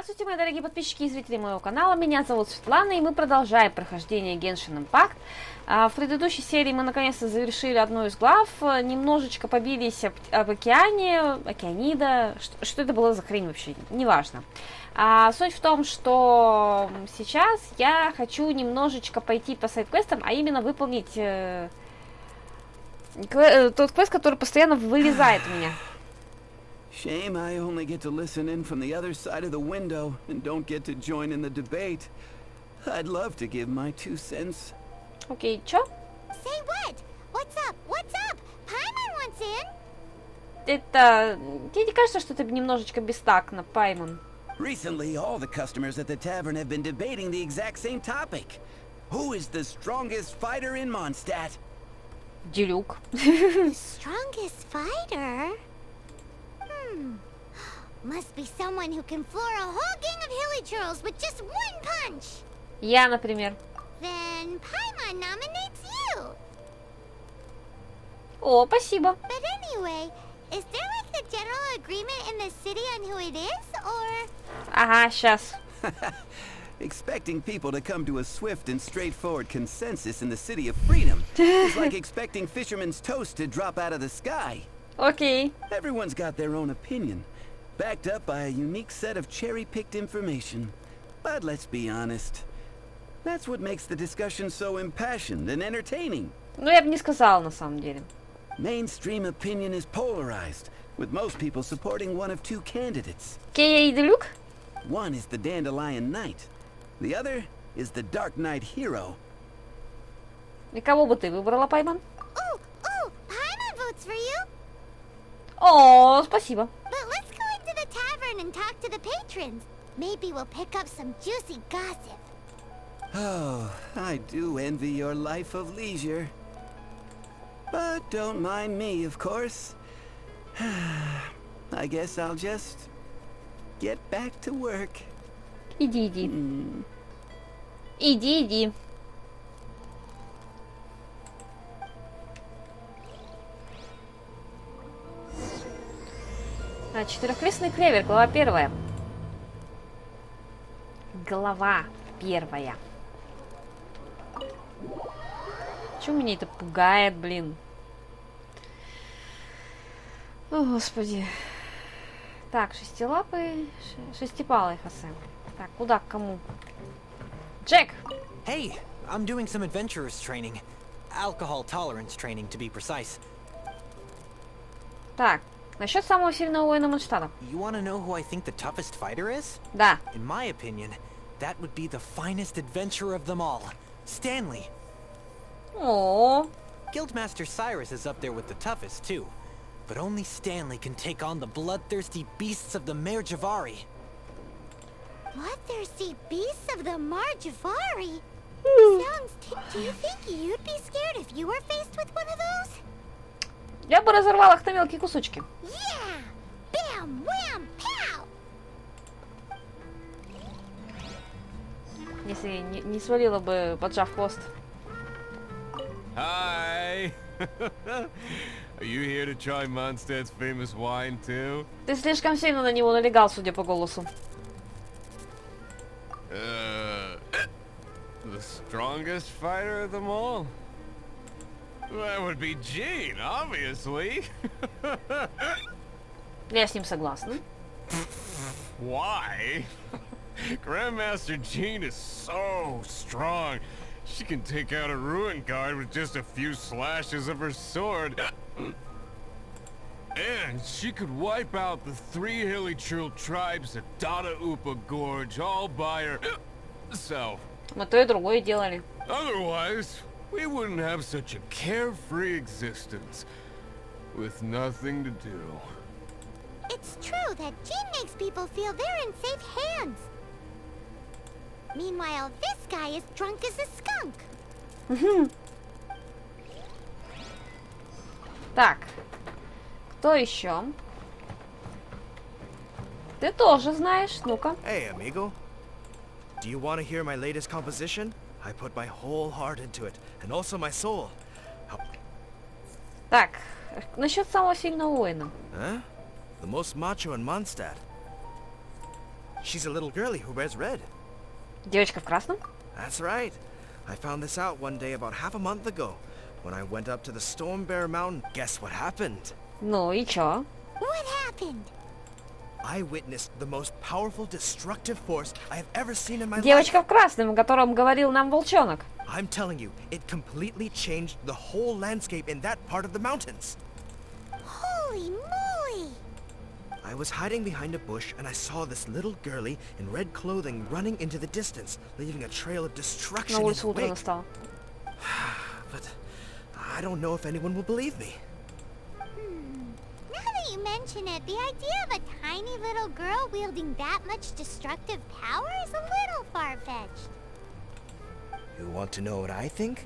Здравствуйте, мои дорогие подписчики и зрители моего канала. Меня зовут Светлана, и мы продолжаем прохождение Genshin Impact. В предыдущей серии мы наконец-то завершили одну из глав, немножечко побились об океане, океанида, что это было за хрень вообще, неважно. Суть в том, что сейчас я хочу немножечко пойти по сайд-квестам, а именно выполнить тот квест, который постоянно вылезает у меня. Shame I only get to listen in from the other side of the window and don't get to join in the debate. I'd love to give my 2 cents. Окей, чё? Say what? What's up? What's up? Paimon wants in. Это... Тебе не кажется, что это немножечко бестактно, Паймон? Recently, all the customers at the tavern have been debating the exact same topic. Who is the strongest fighter in Mondstadt? Делюк. The strongest fighter? Must be someone who can floor a whole gang of hilly churls with just one punch. Я, например. Then Paimon nominates you. О, спасибо. But anyway, is there like a general agreement in the city on who it is, or? Ага, сейчас. Expecting people to come to a swift and straightforward consensus in the City of Freedom is like expecting fisherman's toast to drop out of the sky. Окей. Everyone's got their own opinion, backed up by a unique set of cherry-picked information. But let's be honest, that's what makes the discussion so impassioned and entertaining. Ну, я бы не сказала, на самом деле. Mainstream opinion is polarized, with most people supporting one of 2 candidates. Кея и Делюк? One is the Dandelion Knight, the other is the Dark Knight Hero. И кого бы ты выбрала, Паймон? Oh, Paimon votes for you. О, спасибо. But let's go into the tavern and talk to the patrons. Maybe we'll pick up some juicy gossip. Oh, I do envy your life of leisure. But don't mind me, of course. I guess I'll just get back to work. Иди. Иди. Четырехлистный клевер, глава 1. Глава 1. Чего меня это пугает, блин? О, господи. Так, шестипалый хосе. Так, куда, к кому? Джек! Hey, I'm doing some adventurers training. Alcohol tolerance training, to be precise. Так, насчет самого сильного воина Mondstadt. You want to know who I think the toughest fighter is? Да. In my opinion, that would be the finest adventurer of them all, Stanley. О. Guildmaster Cyrus is up there with the toughest too, but only Stanley can take on the bloodthirsty beasts of the Mare Javari. Bloodthirsty beasts of the Marjavari? Do you think you'd be scared if you were faced with one of those? Я бы разорвала их на мелкие кусочки. Yeah! Bam! Wham! Pow! Если не свалила бы, поджав хвост. Hi! Are you here to try Mondstadt's famous wine too? Ты слишком сильно на него налегал, судя по голосу. The strongest fighter of them all? That would be Gene, obviously. Я с ним согласна. Why? Grandmaster Gene is so strong. She can take out a ruin guard with just a few slashes of her sword. And she could wipe out the 3 hilly churl tribes at StalkerAkuta Gorge all by herself. Мы то и другое делали. Otherwise, we wouldn't have such a carefree existence with nothing to do. It's true that Jean makes people feel they're in safe hands. Meanwhile, this guy is drunk as a skunk. Так, кто еще? Ты тоже знаешь, ну-ка. Hey, amigo. Do you want to hear my latest composition? I put my whole heart into it, and also my soul. Так, насчет самого сильного воина. Huh? The most macho in Mondstadt. She's a little girlie who wears red. Девочка в красном? That's right. I found this out one day about half a month ago. When I went up to the Storm Bear Mountain, guess what happened? Ну и чё? What happened? I witnessed the most powerful destructive force I have ever seen in my life. Девочка в красном, о котором говорил нам волчонок. I'm telling you, it completely changed the whole landscape in that part of the mountains. Holy moly! I was hiding behind a bush and I saw this little girlie in red clothing running into the distance, leaving a trail of destruction На in улице her утро wake. настало. But I don't know if anyone will believe me. Now that you mention it, the idea of a tiny little girl wielding that much destructive power is a little far-fetched. You want to know what I think?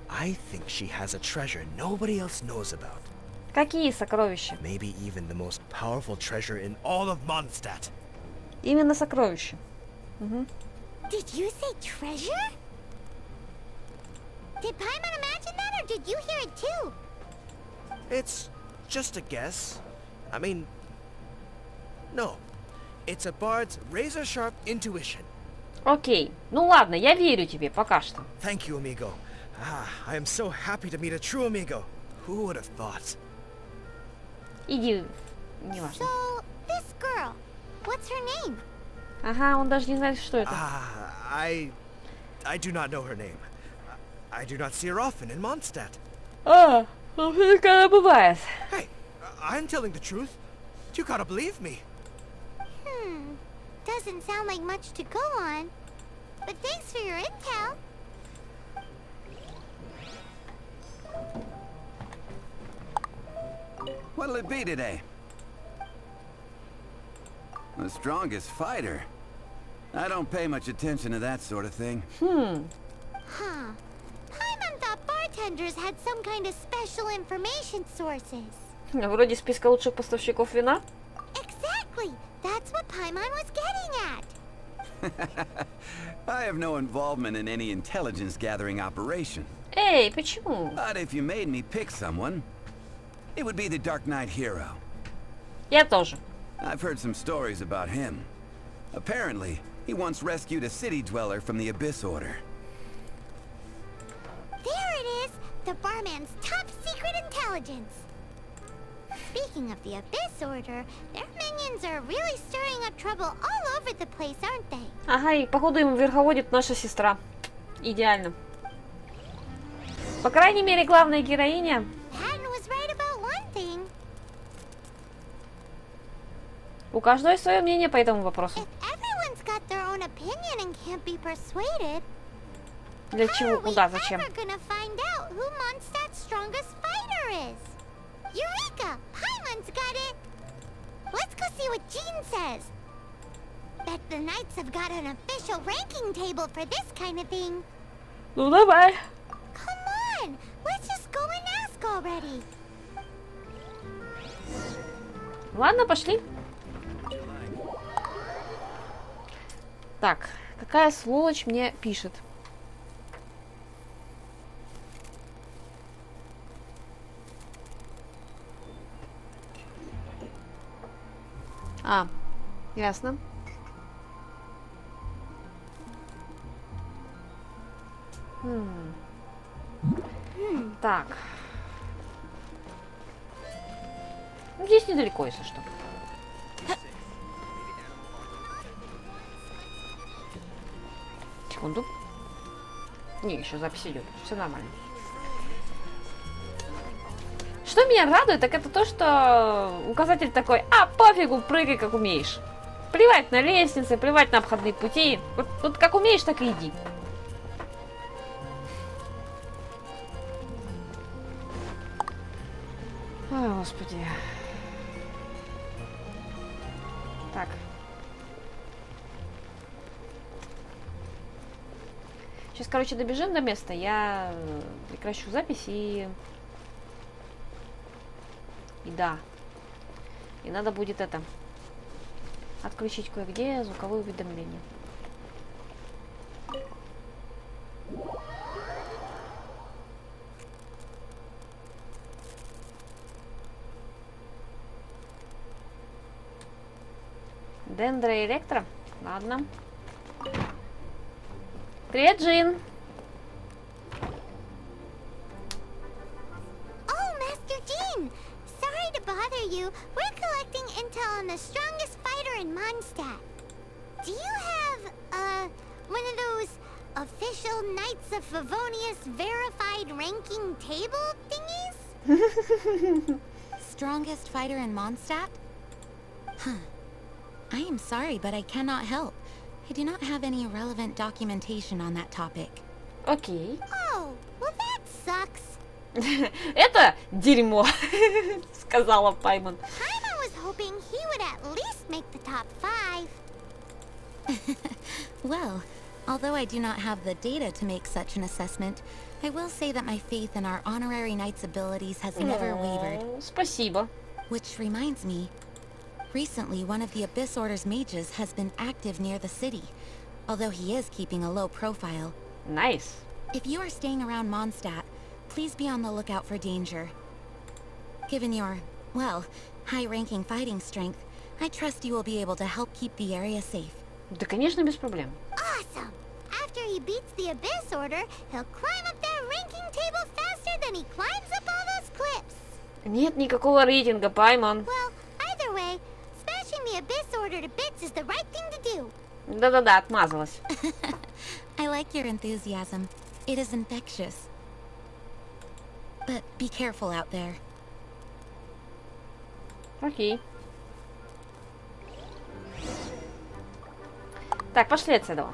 I think she has a treasure nobody else knows about. Какие сокровища? Maybe even the most powerful treasure in all of Mondstadt. Именно сокровища. Did you say treasure? Did Paimon imagine that, or did you hear it too? It's just a guess. I mean, no. It's a bard's razor-sharp intuition. Окей. Ну ладно, я верю тебе пока что. Thank you, amigo. I am so happy to meet a true amigo. Who would have thought? Иди. Неважно. So, this girl, what's her name? Ага, он даже не знает, что это. I do not know her name. I do not see her often in Mondstadt. А, ну такая бывает. Hey, I'm telling the truth. You gotta believe me. Doesn't sound like much to go on. But thanks for your intel. What'll it be today? The strongest fighter? I don't pay much attention to that sort of thing. Huh. Paimon thought bartenders had some kind of special information sources. Вроде списка лучших поставщиков вина. Exactly. That's what Paimon was getting at. I have no involvement in any intelligence-gathering operation. Эй, почему? But if you made me pick someone, it would be the Dark Knight hero. Я тоже. I've heard some stories about him. Apparently, he once rescued a city dweller from the Abyss Order. There it is, the barman's top secret intelligence. Speaking of the Abyss Order, their minions are really stirring up trouble all over the place, aren't they? Ага, и походу ему верховодит наша сестра. Идеально. По крайней мере, главная героиня. Patton was right about one thing. У каждого есть свое мнение по этому вопросу. If everyone's got their own opinion and can't be persuaded, Для how чего? are we Куда? Зачем? ever gonna find out who Mondstadt's strongest fighter is? Eureka! Paimon's got it! Let's go see what Jean says. Bet the Knights have got an official ranking table for this kind of thing. Ну давай. Come on! Let's just go and ask already. Ладно, пошли. Так, какая сволочь мне пишет? А, ясно. Так. Ну, здесь недалеко, если что. Секунду. Не, еще запись идет. Все нормально. Что меня радует, так это то, что указатель такой: а, пофигу, прыгай как умеешь. Плевать на лестницы, плевать на обходные пути. Вот как умеешь, так и иди. Ой, господи. Так. Сейчас, короче, добежим до места, я прекращу запись и да. И надо будет это отключить кое-где звуковые уведомления. Дендроэлектро? Ладно. Привет, Джин. Oh, Master Jean! Sorry to bother you. We're collecting intel on the strongest fighter in Mondstadt. Do you have, one of those official Knights of Favonius verified ranking table thingies? Strongest fighter in Mondstadt? Huh. I am sorry, but I cannot help. I do not have any relevant documentation on that topic. Окей. Oh, well that sucks. Это дерьмо, сказала Пайман. Paimon was hoping he would at least make the top 5. Well, although I do not have the data to make such an assessment, I will say that my faith in our honorary knight's abilities has never wavered. Спасибо. Which reminds me, recently one of the Abyss Order's mages has been active near the city, although he is keeping a low profile. Nice. If you are staying around Mondstadt, please be on the lookout for danger. Given your, well, high-ranking fighting strength, I trust you will be able to help keep the area safe. Да, конечно, без проблем. Awesome! After he beats the Abyss Order, he'll climb up that ranking table faster than he climbs up all those cliffs. Нет никакого рейтинга, Пайман. Well, either way, smashing the Abyss Order to bits is the right thing to do. Да-да-да, отмазалась. I like your enthusiasm. It is infectious. But be careful out there. Окей. Так, пошли отсюда.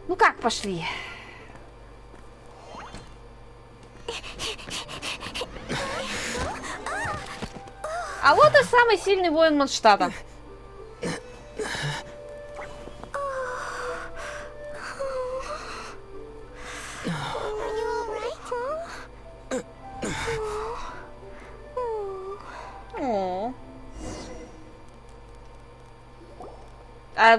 Ну как пошли? А вот и самый сильный воин Mondstadt'а. Are you alright? О. А,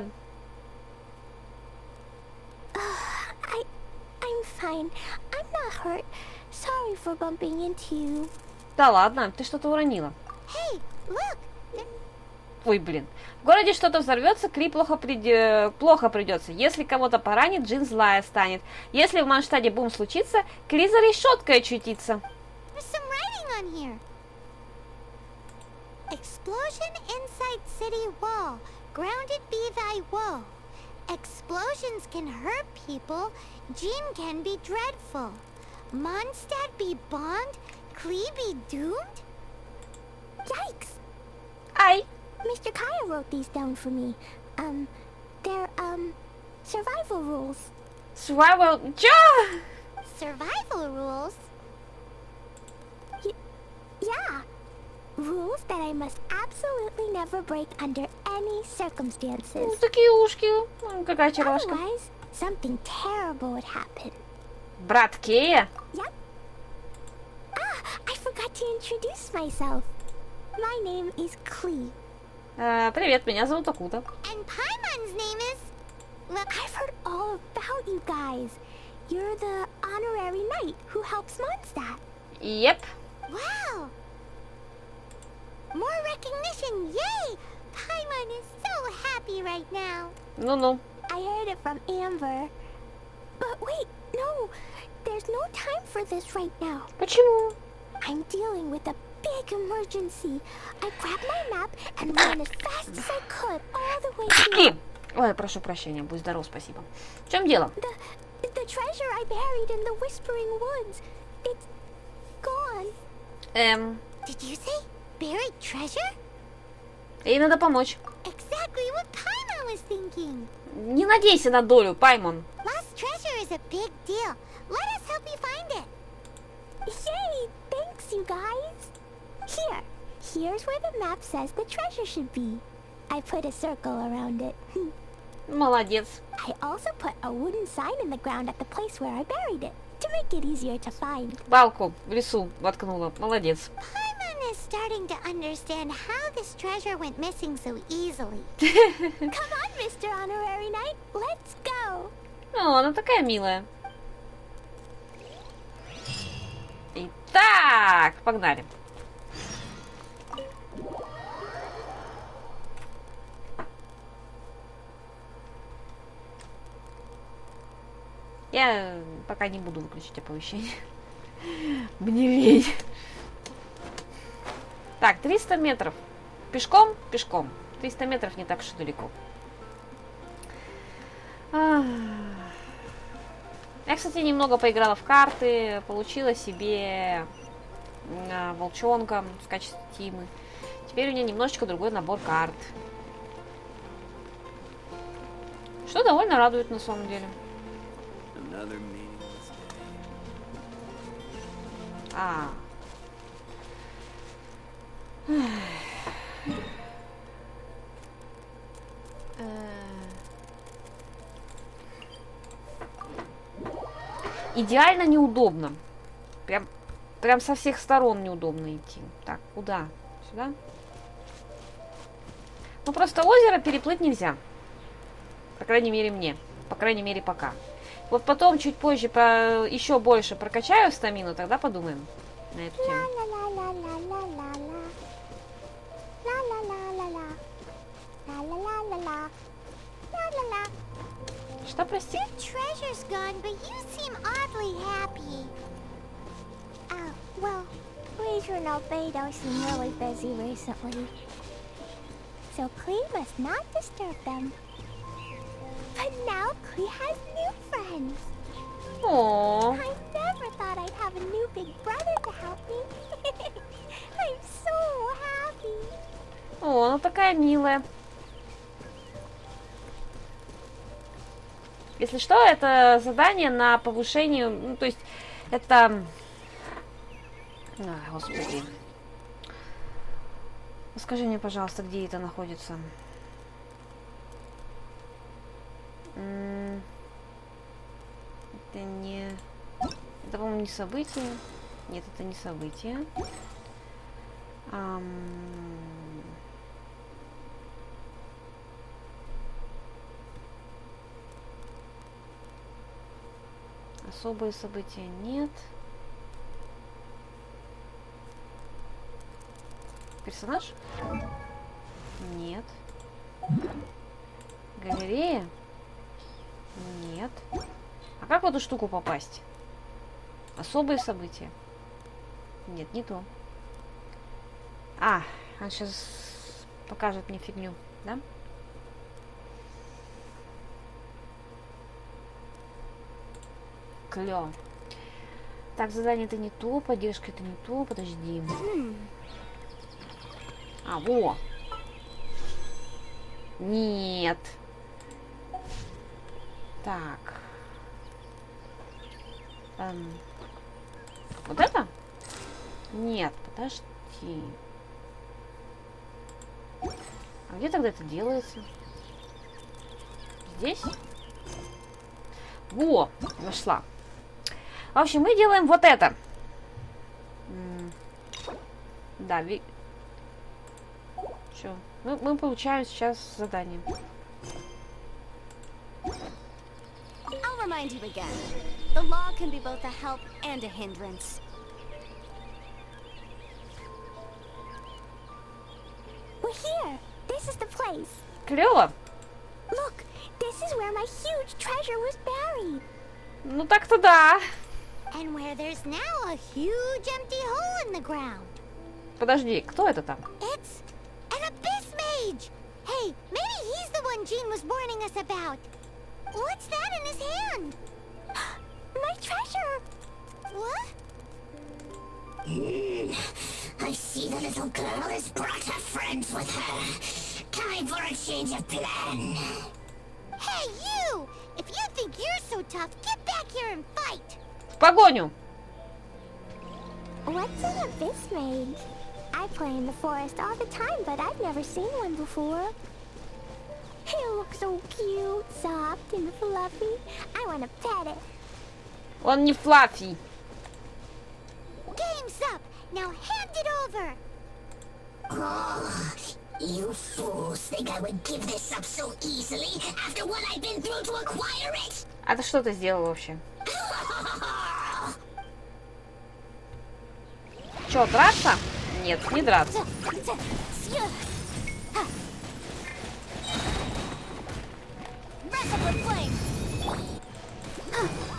I'm fine. I'm not hurt. Sorry for bumping into you. да ладно, ты что-то уронила. Hey, look! Ой, блин. В городе что-то взорвется, Кри плохо придется. Если кого-то поранит, Джин злая станет. Если в Mondstadt'е бум случится, Кри за решеткой очутится. There's some writing on here. Explosion inside city wall. Grounded be thy woe. Explosions can hurt people. Jean can be dreadful. Mondstadt be bombed. Klee be doomed? Yikes! Ай! Mr. Kaya wrote these down for me. They're, survival rules. Survival... Чё? Survival rules? Yeah. Rules that I must absolutely never break under any circumstances. Ну, такие ушки. Какая чарошка. Otherwise, something terrible would happen. Брат Кея? Yep. I forgot to introduce myself. My name is Klee. Привет, меня зовут Акута. And Paimon's name is... Well, I've heard all about you guys. You're the honorary knight who helps Mondstadt. Yep. Wow! More recognition, yay! Paimon is so happy right now. Ну-ну. I heard it from Amber. But wait, no. There's no time for this right now. Почему? I'm dealing with a big emergency. I grabbed my map and ran as fast as I could all the way to... Кли! Ой, прошу прощения, будь здоров, спасибо. В чем дело? The treasure I buried in the Whispering Woods. It's gone. Did you say buried treasure? Ей надо помочь. Exactly what Paimon was thinking. Не надейся на долю, Паймон. Lost treasure is a big deal. Let us help you find it. Yay! Thanks, you guys. Here's where the map says the treasure should be. I put a circle around it. Молодец. I also put a wooden sign in the ground at the place where I buried it, to make it easier to find. Палку в лесу воткнула. Молодец. Paimon is starting to understand how this treasure went missing so easily. Come on, Mr. Honorary Knight, let's go. О, она такая милая. Итак, погнали. я пока не буду выключить оповещение. Мне лень. Так, 300 метров. Пешком? Пешком. 300 метров не так уж и далеко. Я, кстати, немного поиграла в карты. Получила себе волчонка в качестве Тимы. Теперь у меня немножечко другой набор карт. Что довольно радует на самом деле. Идеально неудобно. Прям со всех сторон неудобно идти. Так, куда? Сюда? Ну, просто озеро переплыть нельзя. По крайней мере, мне. По крайней мере, пока. Вот потом, чуть позже, еще больше прокачаю стамину, тогда подумаем на эту тему. Что, прости? Your treasure's gone, but you seem oddly happy. Well, Razor and Albedo seem really busy recently. So Klee must not disturb them. But now Klee has new friends. Aww. I never thought I'd have a new big brother to help me. I'm so happy. О, ну такая милая. Если что, это задание на повышение, ну, то есть, это... Господи. Скажи мне, пожалуйста, где это находится. Это не... Это, по-моему, не событие. Нет, это не событие. Особые события нет. Персонаж? Нет. Галерея? Нет. А как в эту штуку попасть? Особые события? Нет, не то. Он сейчас покажет мне фигню, да? Клево. Так, задание это не то, поддержка это не то, подожди. Во! Нет. Так. Вот это? Нет, подожди. А где тогда это делается? Здесь? Во! Нашла. В общем, мы делаем вот это. Да, Чё? Мы получаем сейчас задание. I'll remind you again. The law can be both a help and a hindrance. We're here. This is the place. Клево. Look, this is where my huge treasure was buried. Ну так-то да. And where there's now a huge empty hole in the ground. Подожди, кто это там? It's an abyss mage. Hey, maybe he's the one Jean was warning us about. What's that in his hand? My treasure. What? I see the little girl has brought her friends with her. Time for a change of plan. Hey, you! If you think you're so tough, get back here and fight. В погоню. What's an abyss mage? I play in the forest all the time, but I've never seen one before. He looks so cute, soft and fluffy. I want to pet it. Он не Флаффи. Game's up. Now hand it over. Oh, you fools think I would give this up so easily after what I've been through to acquire it? А ты что ты сделал вообще? Чё, драться? Нет, не драться.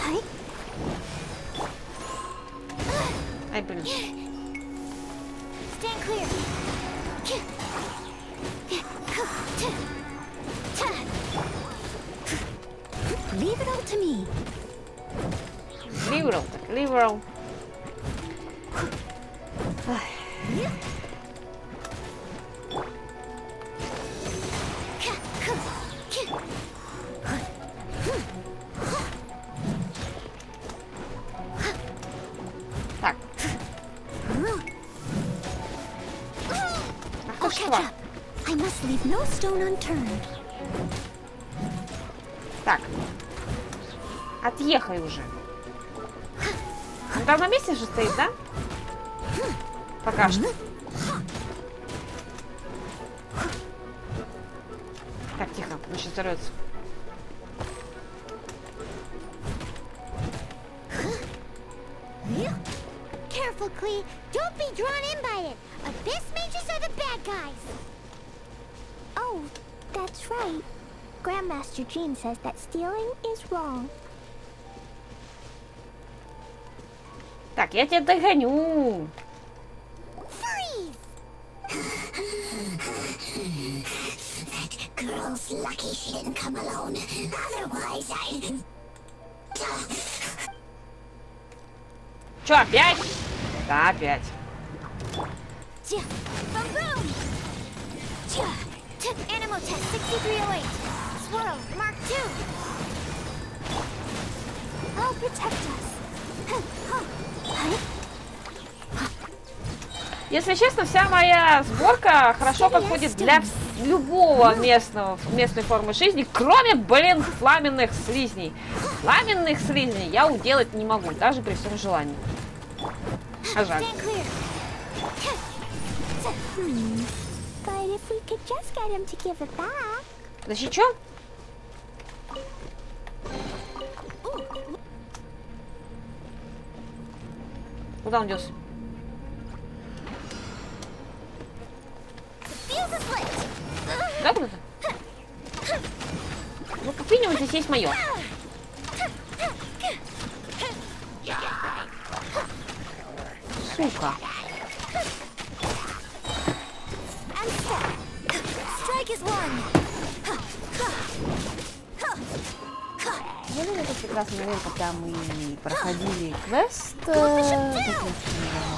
Hey. Ай, блин. Stand clear. Leave it all to me. Liberal, так, liberal. Так. Ах ты ж тварь. I must leave no stone unturned. Так. Отъехай уже. Он там на месте же стоит, да? Пока что. Так, тихо, он сейчас взорвется. Careful, Klee. Don't be drawn in by it. Abyss mages are the bad guys. Oh, that's right. Grandmaster Jean says that stealing is wrong. Так, я тебя догоню. Freeze! That girl's lucky she didn't come alone. Otherwise, I... Чё, опять? Да, опять. Boom! Animal test 6308. Swirl, Mark 2. I'll protect us. Если честно, вся моя сборка хорошо подходит для любого местной формы жизни, кроме, блин, пламенных слизней. Пламенных слизней я уделать не могу, даже при всем желании. А жаль. But if we could just get him to give it back. Значит, что? Куда он делся? Да, куда-то? Ну, как минимум, здесь есть мое. Сука. Я думаю, это прекрасный момент, когда мы проходили квест.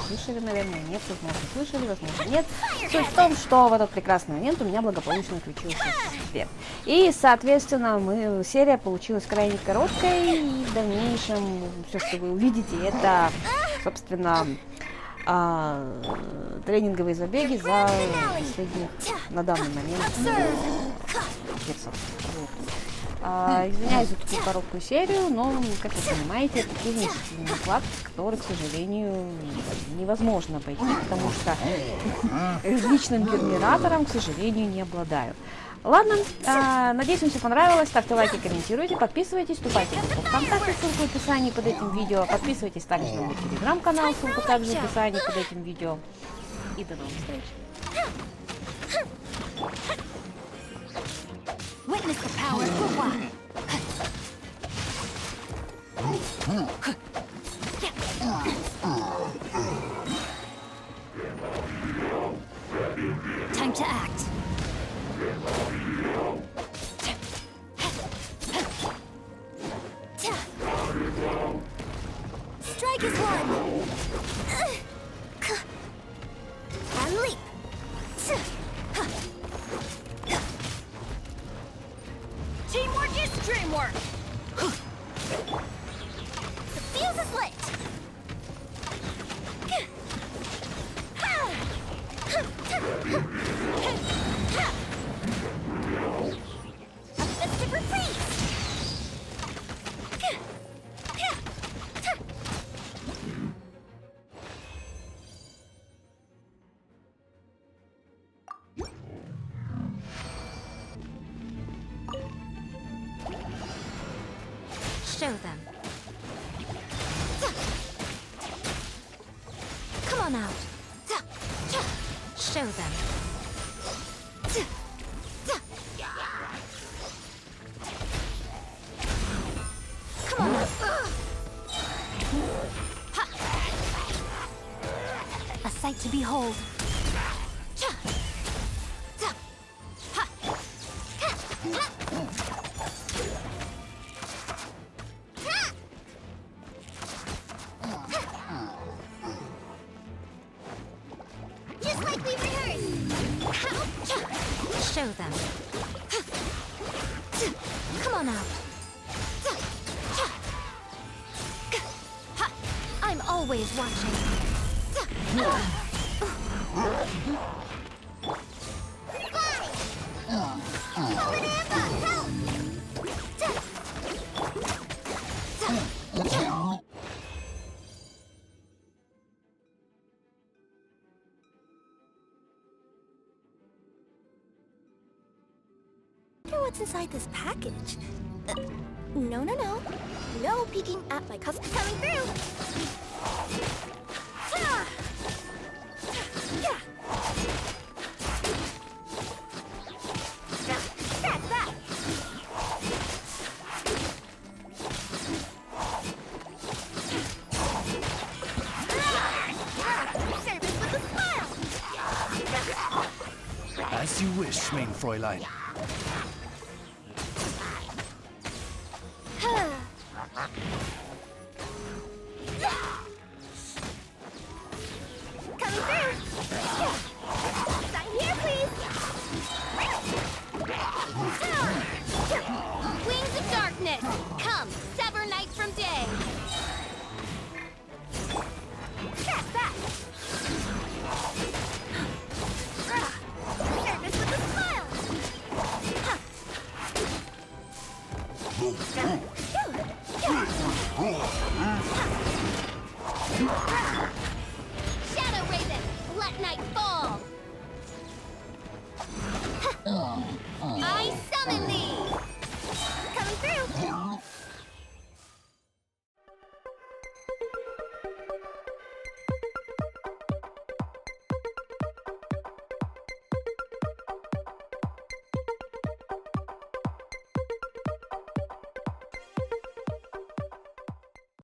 Слышали, наверное, нет, возможно, слышали, возможно, нет. Суть в том, что в этот прекрасный момент у меня благополучно включился свет. И, соответственно, серия получилась крайне короткой, и в дальнейшем все, что вы увидите, это, собственно, тренинговые забеги за последних, на данный момент, персов. Извиняюсь за такую короткую серию, но, как вы понимаете, это технический наклад, который, к сожалению, невозможно пойти, потому что личным генератором, к сожалению, не обладаю. Ладно, надеюсь, вам все понравилось. Ставьте лайки, комментируйте, подписывайтесь, вступайте в группу ВКонтакте, ссылка в описании под этим видео. Подписывайтесь также на мой телеграм-канал, ссылка также в описании под этим видео. И до новых встреч! Witness the power for one. Time to act. Strike is one. And leap. Teamwork is dreamwork. The fuse is lit. A festive reprise. Show them. Come on out. Show them. Come on out. sight to behold. Just like we rehearsed. Show them. Come on out. I'm always watching. I wonder what's inside this package. No. No peeking at my custom coming through. That's that. Service with a smile. As you wish, mein Fräulein. Coming through. Sign here, please. Wings of darkness, come, sever night from day. That's that. Service with a smile. Shadow Raven, let night fall. I summon thee.